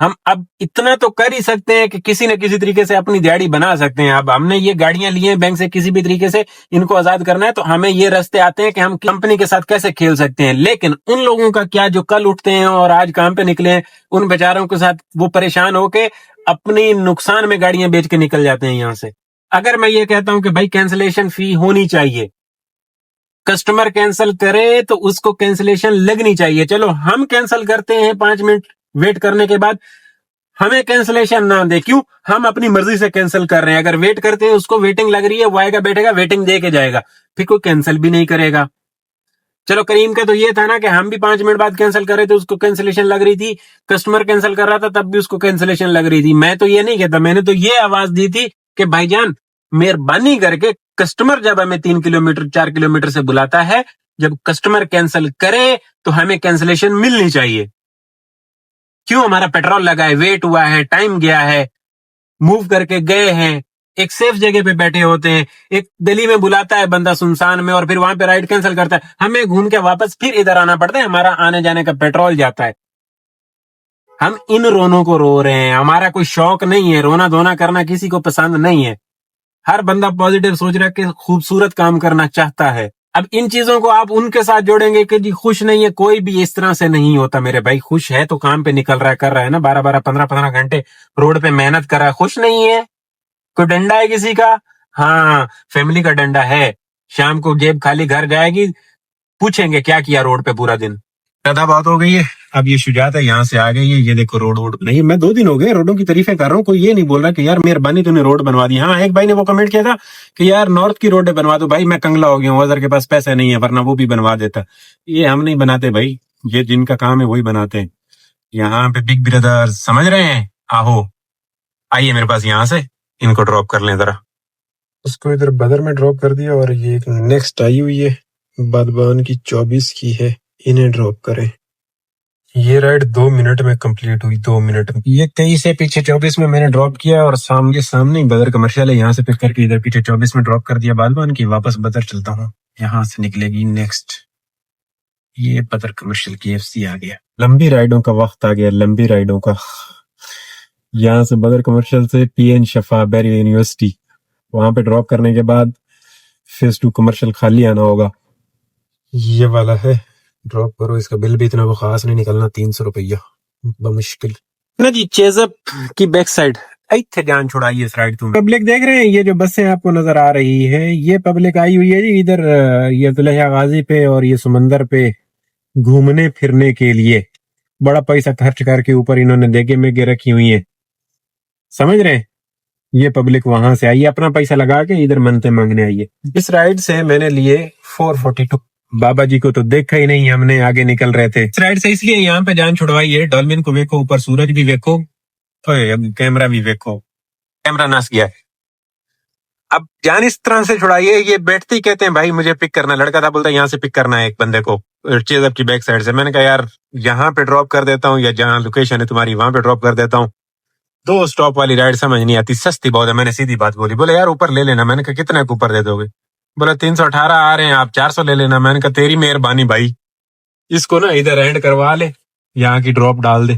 ہم اب اتنا تو کر ہی سکتے ہیں کہ کسی نہ کسی طریقے سے اپنی دیہڑی بنا سکتے ہیں. اب ہم نے یہ گاڑیاں لی ہیں بینک سے, کسی بھی طریقے سے ان کو آزاد کرنا ہے, تو ہمیں یہ رستے آتے ہیں کہ ہم کمپنی کے ساتھ کیسے کھیل سکتے ہیں. لیکن ان لوگوں کا کیا جو کل اٹھتے ہیں اور آج کام پہ نکلے ہیں, ان بیچاروں کے ساتھ وہ پریشان ہو کے اپنی نقصان میں گاڑیاں بیچ کے نکل جاتے ہیں یہاں سے. اگر میں یہ کہتا ہوں کہ بھائی کینسلیشن فی ہونی چاہیے, کسٹمر کینسل کرے تو اس کو کینسلیشن لگنی چاہیے. چلو ہم کینسل کرتے ہیں 5 منٹ ویٹ کرنے کے بعد, ہمیں کینسلیشن نہ دے. کیوں؟ ہم اپنی مرضی سے کینسل کر رہے ہیں. اگر ویٹ کرتے ہیں, اس کو ویٹنگ لگ رہی ہے, وہ آئے گا بیٹھے گا, ویٹنگ دے کے جائے گا, پھر کوئی کینسل بھی نہیں کرے گا. چلو کریم کا تو یہ تھا نا کہ ہم بھی 5 منٹ بعد کینسل کر رہے تھے, اس کو کینسلیشن لگ رہی تھی. کسٹمر کینسل کر رہا تھا تب بھی اس کو کینسلیشن لگ رہی تھی. میں تو یہ نہیں کہتا, میں نے تو یہ آواز دی تھی کہ بھائی جان مہربانی کر کے کسٹمر جب ہمیں 3 کلومیٹر 4 کلومیٹر سے بلاتا ہے, جب کسٹمر کینسل کرے تو ہمیں کینسلیشن ملنی چاہیے. کیوں؟ ہمارا پیٹرول لگا ہے, ویٹ ہوا ہے, ٹائم گیا ہے, موو کر کے گئے ہیں, ایک سیف جگہ پہ بیٹھے ہوتے ہیں. ایک گلی میں بلاتا ہے بندہ سنسان میں, اور پھر وہاں پہ رائڈ کینسل کرتا ہے, ہمیں گھوم کے واپس پھر ادھر آنا پڑتا ہے, ہمارا آنے جانے کا پیٹرول جاتا ہے. ہم ان رونوں کو رو رہے ہیں, ہمارا کوئی شوق نہیں ہے, رونا دھونا کرنا کسی کو پسند نہیں ہے. ہر بندہ پازیٹیو سوچ رہا ہے کہ خوبصورت کام کرنا چاہتا ہے. اب ان چیزوں کو آپ ان کے ساتھ جوڑیں گے کہ جی خوش نہیں ہے, کوئی بھی اس طرح سے نہیں ہوتا میرے بھائی. خوش ہے تو کام پہ نکل رہا ہے, کر رہا ہے نا, 12 15 گھنٹے روڈ پہ محنت کر رہا ہے. خوش نہیں ہے, کوئی ڈنڈا ہے کسی کا؟ ہاں, فیملی کا ڈنڈا ہے. شام کو جیب خالی گھر جائے گی, پوچھیں گے کیا کیا روڈ پہ پورا دن. زیادہ بات ہو گئی ہے. اب یہ شجاعت ہے یہاں سے آ گئی ہے. یہ دیکھو روڈ نہیں, میں 2 دن ہو گئے روڈوں کی تعریفیں کر رہا ہوں, کوئی یہ نہیں بول رہا کہ یار مہربانی تو نے روڈ بنوا دی. ہاں, ایک بھائی نے وہ کمنٹ کیا تھا کہ یار نارتھ کی روڈیں بنوا دو. بھائی میں کنگلا ہو گیا ہوں, اظہر کے پاس پیسے نہیں ہے, ورنہ وہ بھی بنوا دیتا. یہ ہم نہیں بناتے بھائی, یہ جن کا کام ہے وہی بناتے ہیں. یہاں پہ بگ بردر سمجھ رہے ہیں, آہو آئیے میرے پاس, یہاں سے ان کو ڈراپ کر لیں ذرا. اس کو ادھر بدر میں ڈراپ کر دیا, اور یہ ایک نیکسٹ آئی ہوئی ہے بادبان کی 24 کی ہے, انہیں ڈراپ کریں. یہ رائڈ 2 منٹ میں کمپلیٹ ہوئی, 2 منٹ میں. یہ 23 سے پیچھے 24 میں نے ڈراپ کیا, اور سامنے ہی بدر کمرشل ہے, یہاں سے پک کر کے ادھر پیچھے 24 میں ڈراپ کر دیا بادبان کی. واپس بدر چلتا ہوں, یہاں سے نکلے گی نیکسٹ. یہ بدر کمرشل KFC آ گیا. لمبی رائڈوں کا وقت آ گیا, لمبی رائڈوں کا. یہاں سے بدر کمرشل سے PN شفا بیری یونیورسٹی, وہاں پہ ڈراپ کرنے کے بعد فیز 2 کمرشل خالی آنا ہوگا. یہ والا ہے, ڈراپ کرو. اس کا بل بھی اتنا خاص نہیں نکلنا, 300 روپیہ بمشکل نا جی. چیزپ کی بیک سائڈ ایتھے جان چھڑائی اس رائڈ. تم پبلک دیکھ رہے ہیں, یہ جو بسیں آپ کو نظر آ رہی ہے, یہ پبلک آئی ہوئی ہے جی ادھر یہ عبداللہ غازی پہ اور یہ سمندر پہ گھومنے پھرنے کے لیے. بڑا پیسہ خرچ کر کے اوپر انہوں نے دیگے میگے رکھی ہوئی ہیں, سمجھ رہے ہیں. یہ پبلک وہاں سے آئی ہے, اپنا پیسہ لگا کے ادھر منتے مانگنے آئی ہے. اس رائڈ سے میں نے لیے 442. بابا جی کو تو دیکھا ہی نہیں, ہم نے آگے نکل رہے تھے. اس رائڈ سے اس لیے یہاں پہ جان چھڑوائی ہے. ڈالمن کو ویکھو, اوپر سورج بھی ویکھو, کیمرہ بھی ویکھو, کیمرہ نس گیا. اب جان اس طرح سے چھڑائیے, یہ بیٹھتے ہی کہتے ہیں بھائی مجھے پک کرنا. لڑکا تھا, بولتا یہاں سے پک کرنا ہے ایک بندے کو چیزپ کی بیک سائڈ سے. میں نے کہا یار یہاں پہ ڈراپ کر دیتا ہوں, یا جہاں لوکیشن ہے تمہاری وہاں پہ ڈراپ کر دیتا ہوں. 2 سٹاپ والی رائڈ سمجھ نہیں آتی, سستی بہت ہے. میں نے سیدھی بات بولی. بولے یار اوپر لے لینا. میں نے کہا کتنے کو اوپر دے دو گے؟ بولا 318 آ رہے ہیں, آپ 400 لے لینا. میں نے کہا تیری مہربانی بھائی, اس کو نا ادھر اینڈ کروا لے, یہاں کی ڈراپ ڈال دے,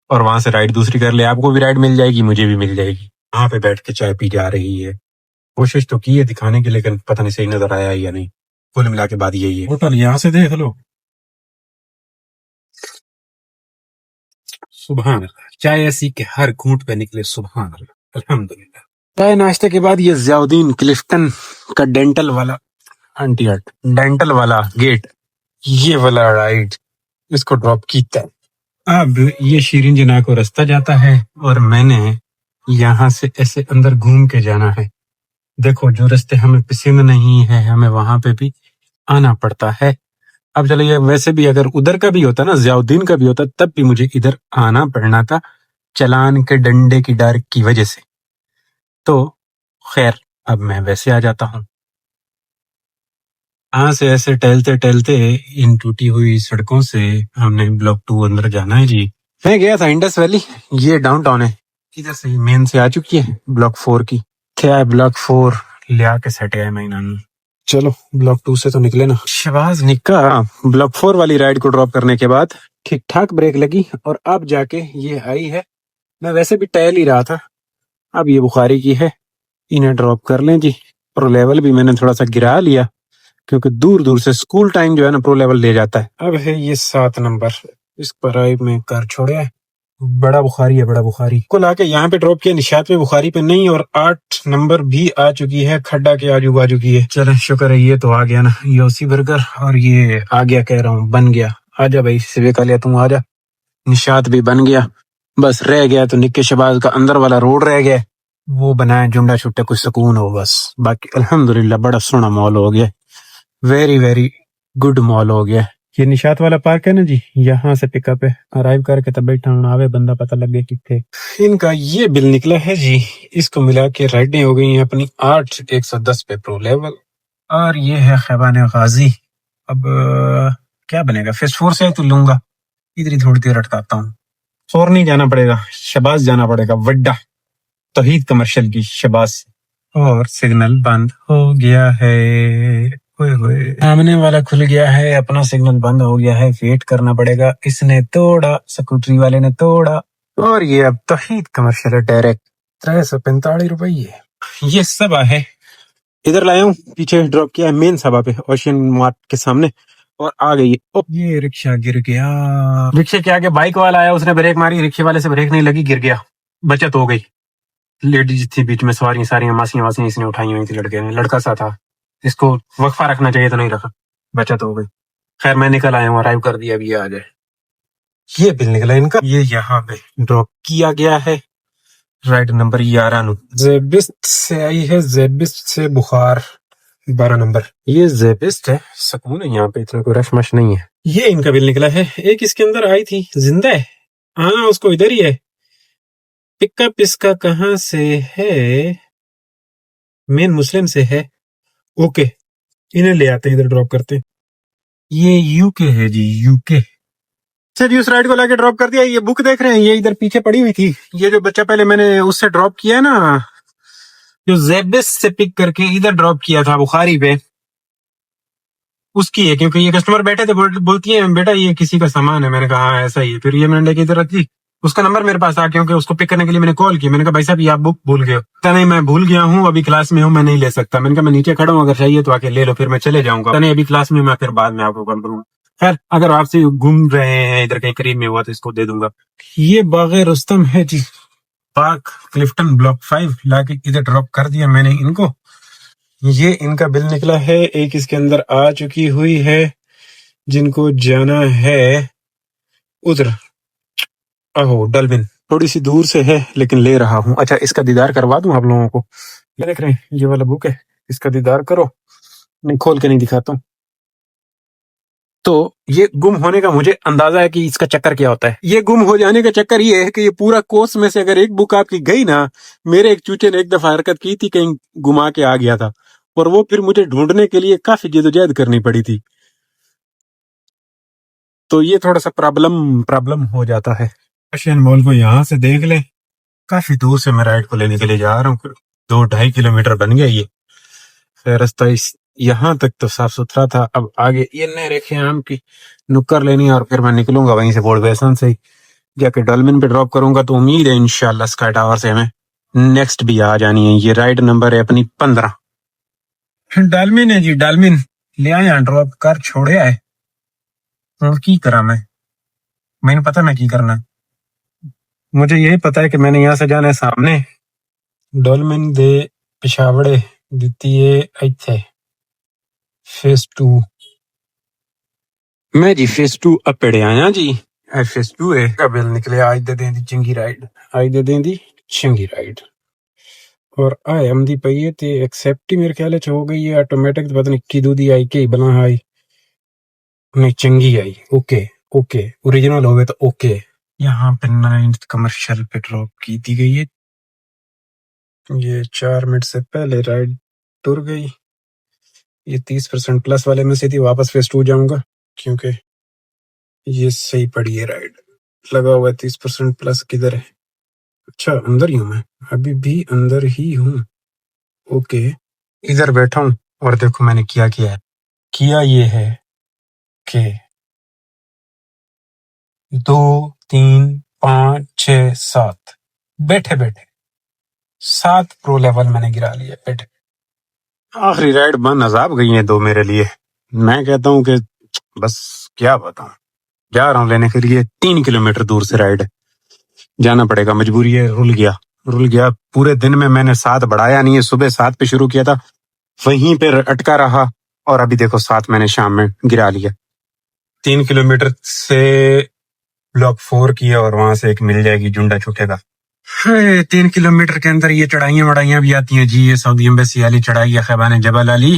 اور وہاں سے رائڈ دوسری کر لے. آپ کو بھی رائڈ مل جائے گی, مجھے بھی مل جائے گی. وہاں پہ بیٹھ کے چائے پی جا رہی ہے. کوشش تو کی ہے دکھانے کی, لیکن پتہ نہیں صحیح نظر آیا یا نہیں. کل ملا کے بعد یہی ہے. ہوٹل یہاں سے دیکھ لو. سبحان اللہ, چائے ایسی کہ ہر گھونٹ پہ نکلے سبحان اللہ, الحمدللہ. چائے ناشتے کے بعد یہ ضیاء الدین کلفٹن کا ڈینٹل والا انٹی ہٹ ڈینٹل والا گیٹ, یہ والا رائڈ اس کو ڈراپ کیتا ہے. اب یہ شیرین جنا کو رستہ جاتا ہے, اور میں نے یہاں سے ایسے اندر گھوم کے جانا ہے. دیکھو جو رستے ہمیں پسند نہیں ہے, ہمیں وہاں پہ بھی آنا پڑتا ہے. اب چلیے, ویسے بھی اگر ادھر کا بھی ہوتا نا, ضیاء الدین کا بھی ہوتا, تب بھی مجھے ادھر آنا پڑنا تھا چلان کے ڈنڈے کی ڈر کی وجہ سے. تو خیر اب میں ویسے آ جاتا ہوں. یہاں سے ایسے ٹہلتے ٹہلتے ان ٹوٹی ہوئی سڑکوں سے ہم نے بلاک 2 اندر جانا ہے جی. میں گیا تھا انڈس ویلی, یہ ڈاؤن ٹاؤن ہے. ادھر سے مین سے آ چکی ہے بلاک 4 کی. کیا ہے بلاک 4 لیا کے سیٹ ہے میں انہوں. چلو بلاک 2 سے تو نکلے نا. شہباز نکا بلاک 4 والی رائڈ کو ڈراپ کرنے کے بعد ٹھیک ٹھاک بریک لگی اور اب جا کے یہ آئی ہے. میں ویسے بھی ٹہل ہی رہا تھا. اب یہ بخاری کی ہے, انہیں ڈراپ کر لیں جی. پرو لیول بھی میں نے تھوڑا سا گرا لیا کیونکہ دور دور سے اسکول ٹائم جو ہے نا پرو لیول لے جاتا ہے. اب ہے یہ 7 نمبر, اس پر آئی میں کر چھوڑیا ہے. بڑا بخاری ہے, بڑا بخاری کو لا کے یہاں پہ ڈراپ کیا, نشاط پہ بخاری پہ نہیں. اور 8 نمبر بھی آ چکی ہے, کھڈا کے آجو باجو کی ہے. چلے شکر ہے یہ تو آ گیا نا, یوسی برگر. اور یہ آ گیا, کہہ رہا ہوں بن گیا. آجا بھائی سوے کا لیا تم, آجا. نشاط بھی بن گیا, بس رہ گیا تو نکے شباز کا اندر والا روڈ رہ گیا, وہ بنائے جنڈا چھٹے کچھ سکون ہو بس. باقی الحمدللہ بڑا سونا مال ہو گیا, ویری ویری گڈ مال ہو گیا. یہ نشاط والا پارک ہے نا جی, یہاں سے پک اپ ہے, ارائیو کر کے تب بیٹھا ہوں, آوے بندہ پتہ لگے کتنے. ان کا یہ بل نکلا ہے جی, اس کو ملا کے رائڈیں ہو گئی ہیں اپنی 8,110 پہ پرو لیول. اور یہ ہے خیبان غازی. اب کیا بنے گا, فیس 4 سے تو لوں گا, ادھر ہی تھوڑی دیر اٹکاتا ہوں. سور نہیں جانا پڑے گا, شباز جانا پڑے گا, وڈا توحید کمرشل کی شباز. اور سگنل بند ہو گیا ہے, ہوئے ہوئے سامنے والا کھل گیا ہے, اپنا سگنل بند ہو گیا ہے, ویٹ کرنا پڑے گا. اس نے توڑا, سکوٹری والے نے توڑا. اور یہ اب توحید کمرشل ہے ڈائریکٹ, 345 روپیے. یہ سبا ہے, ادھر لایا ہوں, پیچھے ڈراپ کیا ہے مین سبا پہ, اوشین مارٹ کے سامنے. اور آ گئی, یہ رکشہ گر گیا. رکشے کے آگے بائک والا آیا, اس نے بریک ماری, رکشے والے سے بریک نہیں لگی, گر گیا. بچت ہو گئی. لیڈیز تھی بیچ میں, سواری ساری ماسیاں واسیاں اس نے اٹھائی ہوئی تھی. لڑکے نے, لڑکا سا تھا, اس کو وقفہ رکھنا چاہیے تو نہیں رکھا, بچت ہو گئی. خیر میں نکل آیا ہوں, ارائیو کر دیا, اب یہ آ جائے. یہ بل نکلا ان کا, یہ یہاں پہ ڈراپ کیا گیا ہے. رائڈ نمبر 11 نو زیبسٹ سے آئی ہے, زیبسٹ سے بخار 12 نمبر. یہ زیبسٹ ہے, سکون ہے یہاں پہ, اتنا کوئی رش مش نہیں ہے. یہ ان کا بل نکلا ہے. ایک اس کے اندر آئی تھی, زندہ ہے, ہاں اس کو ادھر ہی ہے. پک اپ اس کا کہاں سے ہے, مین مسلم سے ہے. اوکے, انہیں لے آتے ہیں, ادھر ڈراپ کرتے ہیں. یہ یو کے ہے جی, یو کے. اچھا جی, اس رائڈ کو لا کے ڈراپ کر دیا. یہ بک دیکھ رہے ہیں, یہ ادھر پیچھے پڑی ہوئی تھی. یہ جو بچہ پہلے میں نے اس سے ڈراپ کیا ہے نا, جو زیبس سے پک کر کے ادھر ڈراپ کیا تھا بخاری پہ, اس کی ہے. کیونکہ یہ کسٹمر بیٹھے تھے, بولتی ہے بیٹا یہ کسی کا سامان ہے. میں نے کہا ہاں ایسا ہی ہے. پھر یہ میں نے لے کے ادھر رکھ دی. اس کا نمبر میرے پاس آ, کیونکہ اس کو پک کرنے کے لیے میں نے کال کی. میں نے کہا بھائی صاحب یہ آپ بک بھول گئے ہو. کہتا نہیں میں بھول گیا ہوں, ابھی کلاس میں ہوں, میں نہیں لے سکتا. میں نے کہا میں نیچے کھڑا ہوں, اگر چاہیے تو آ کے لے لو, پھر میں چلے جاؤں گا. نہیں ابھی کلاس میں پھر بعد میں آپ کو کال کروں گا. خیر اگر آپ سے گھوم رہے ہیں ادھر کہیں قریب میں ہوا تو اس کو دے دوں گا. یہ باغ رستم ہے جی, پارک کلفٹن بلاک 5. لا کے ادھر ڈراپ کر دیا میں نے ان کو. یہ ان کا بل نکلا ہے. ایک اس کے اندر آ چکی ہوئی ہے, جن کو جانا ہے ادھر اہو ڈلبن, تھوڑی سی دور سے ہے لیکن لے رہا ہوں. اچھا اس کا دیدار کروا دوں آپ لوگوں کو. یہ دیکھ رہے ہیں, یہ والا بک ہے, اس کا دیدار کرو. نہیں کھول کے نہیں دکھاتا ہوں. تو یہ گم ہونے کا مجھے اندازہ ہے کہ اس کا چکر کیا ہوتا ہے. یہ گم ہو جانے کا چکر یہ ہے کہ یہ پورا کورس میں سے اگر ایک بک آپ کی گئی نا, میرے ایک چوچے نے ایک دفعہ حرکت کی تھی, کہیں گما کے آ گیا تھا, اور وہ پھر مجھے ڈھونڈنے کے لیے کافی جدوجہد کرنی پڑی تھی. تو یہ تھوڑا سا پرابلم ہو جاتا ہے. ایشین مال کو یہاں سے دیکھ لیں, کافی دور سے میں رائڈ کو لینے کے لیے جا رہا ہوں. 2-2.5 کلومیٹر بن گیا یہ. خیر رستہ یہاں تک تو صاف ستھرا تھا. اب آگے یہ نئے ریکھے آم کی نکر لینی, اور پھر میں نکلوں گا وہیں سے بورڈ بیسن سے جا کے ڈالمن پہ ڈراپ کروں گا. تو امید ہے انشاءاللہ اسکائی ٹاور سے ہمیں نیکسٹ بھی آ جانی ہے. یہ رائڈ نمبر ہے اپنی 15. ڈالمن ہے جی, ڈالمن لے آیا, ڈراپ کر چھوڑے آئے. اور کی کرا میں نے پتا میں کی کرنا ہے. مجھے یہی پتا ہے کہ میں نے یہاں سے جانا ہے سامنے ڈولمن دے پشاوڑے دیتی ہے ایتھے فیس 2. میں جی فیس 2 اپڑے آیا جی. فیس 2 ہے کا بل نکلے. آج دے دیں دی چنگی رائڈ, آج دے دیں دی چنگی رائڈ. اور آئے ہم دی پئیے تے ایکسیپٹ ہی میرے خیال ہو گئی ہے آٹومیٹک. پتہ نہیں کی دو دی آئی کہ بنا آئی نہیں, چنگی آئی. اوکے اوکے, اوریجنل ہوئے تو اوکے. یہاں پہ 9 کمرشل پہ ڈراپ کی دی گئی ہے. یہ 4 منٹ سے پہلے رائڈ ٹر گئی. یہ 30% پلس والے میں سے تھی. واپس فیس 2 جاؤں گا کیونکہ یہ صحیح پڑی ہے رائڈ. لگا ہوا ہے 30% پلس. کدھر ہے؟ اچھا اندر ہی ہوں میں, ابھی بھی اندر ہی ہوں. اوکے ادھر بیٹھا ہوں, اور دیکھو میں نے کیا ہے. کیا یہ ہے کہ 2 3 5 6 7 بیٹھے بیٹھے 7 پرو لیول میں نے گرا لیا بیٹھے. آخری رائڈ بن عذاب گئی ہیں 2 میرے لیے. میں کہتا ہوں کہ بس کیا بتاؤں. جا رہا ہوں لینے کے لیے 3 کلومیٹر دور سے رائڈ جانا پڑے گا, مجبوری ہے. رول گیا پورے دن میں نے 7 بڑھایا نہیں ہے. صبح 7 پہ شروع کیا تھا, وہیں پہ اٹکا رہا, اور ابھی دیکھو 7 میں نے شام میں گرا لیا. 3 کلومیٹر سے بلاک 4 کیا, اور وہاں سے ایک مل جائے گی جنڈا چھوٹے کا. 3 کلومیٹر کے اندر یہ چڑھائیاں وڑائیاں بھی آتی ہیں جی. یہ سعودی ایمبیسی والی چڑھائی ہے خیبان جبل علی.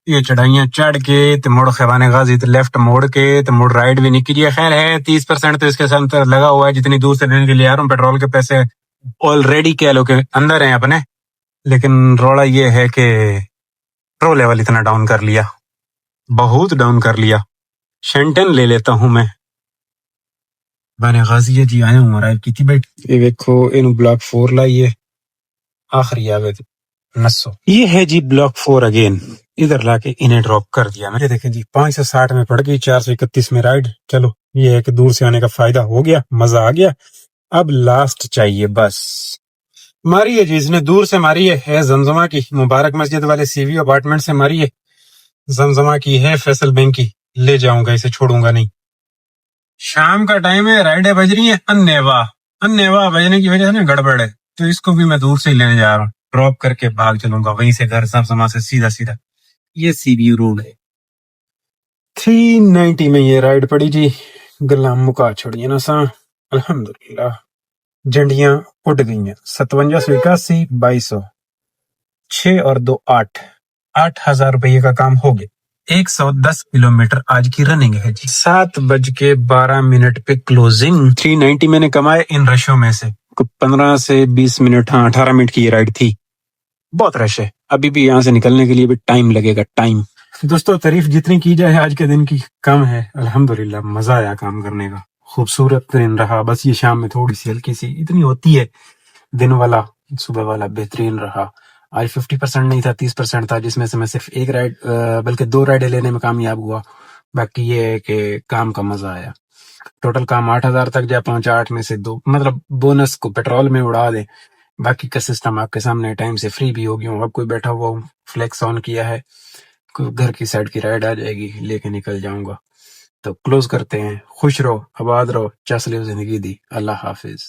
یہ چڑھائیاں چڑھ کے تو مڑ خیبان غازی تو لیفٹ موڑ کے تو مڑ رائڈ بھی نکلی ہے. خیر ہے 30% تو اس کے ساتھ لگا ہوا ہے. جتنی دور سے لینے کے لیے آ رہا ہوں, پیٹرول کے پیسے آلریڈی کہہ لو کہ اندر ہیں اپنے, لیکن روڑا یہ ہے کہ پرو لیول اتنا ڈاؤن کر لیا, بہت ڈاؤن کر لیا. شینٹن لے لیتا ہوں میں. بنے غازی جی آیا ہوں رائڈ کی تھی بیٹ. یہ دیکھو اینو بلاک 4 لائیے, آخری آگے نسو. یہ ہے جی بلاک 4 اگین. ادھر لا کے انہیں ڈراپ کر دیا میں. دیکھیں جی 5 سے 60 میں پڑ گئی, 431 میں رائڈ. چلو یہ ہے کہ دور سے آنے کا فائدہ ہو گیا, مزہ آ گیا. اب لاسٹ چاہیے بس. ماری ہے جی اس نے دور سے ماری ہے زمزمہ کی, مبارک مسجد والے سی وی اپارٹمنٹ سے ماری ہے. زمزمہ کی ہے, فیصل بینک کی. لے جاؤں گا, اسے چھوڑوں گا نہیں. شام کا ٹائم ہے, رائڈیں بج رہی ہیں انیوا بجنے کی وجہ سے نا گڑبڑ ہے, تو اس کو بھی میں دور سے ہی لینے جا رہا ہوں. ڈراپ کر کے بھاگ چلوں گا وہیں سے گھر زمزمہ سے سیدھا. یہ سی وی روڈ ہے. 390 میں یہ رائڈ پڑی جی. گلا مکا چھوڑی نا سا, الحمدللہ. جنڈیاں اٹھ گئی ہیں. 5781 2200 6 اور 2 8 8,000 روپے کا کام ہو گیا. 110 کلومیٹر آج کی رننگ ہے جی. 7:12 پہ کلوزنگ. 390 میں نے کمائے ان رشوں میں سے. 15 سے 20 منٹ, 18 منٹ کی یہ رائڈ تھی. بہت رش ہے, ابھی بھی یہاں سے نکلنے کے لیے بھی ٹائم لگے گا. ٹائم دوستو تعریف جتنی کی جائے آج کے دن کی کم ہے. الحمدللہ مزہ آیا کام کرنے کا. خوبصورت دن رہا. بس یہ شام میں تھوڑی سی ہلکی سی اتنی ہوتی ہے. دن والا صبح والا بہترین رہا. آج 50% نہیں تھا, 30% تھا, جس میں سے میں صرف ایک رائڈ بلکہ 2 رائڈیں لینے میں کامیاب ہوا. باقی یہ ہے کہ کام کا مزہ آیا. ٹوٹل کام 8,000 تک جا پہنچا. 8 میں سے 2 مطلب بونس کو پیٹرول میں اڑا دیں. باقی کا سسٹم آپ کے سامنے, ٹائم سے فری بھی ہو گیا ہوں. اب کوئی بیٹھا ہوا ہوں, فلیکس آن کیا ہے, کوئی گھر کی سائڈ کی رائڈ آ جائے گی, لے کے نکل جاؤں گا. تو کلوز کرتے ہیں. خوش رہو, آباد رہو, چس لو زندگی دی. اللہ حافظ.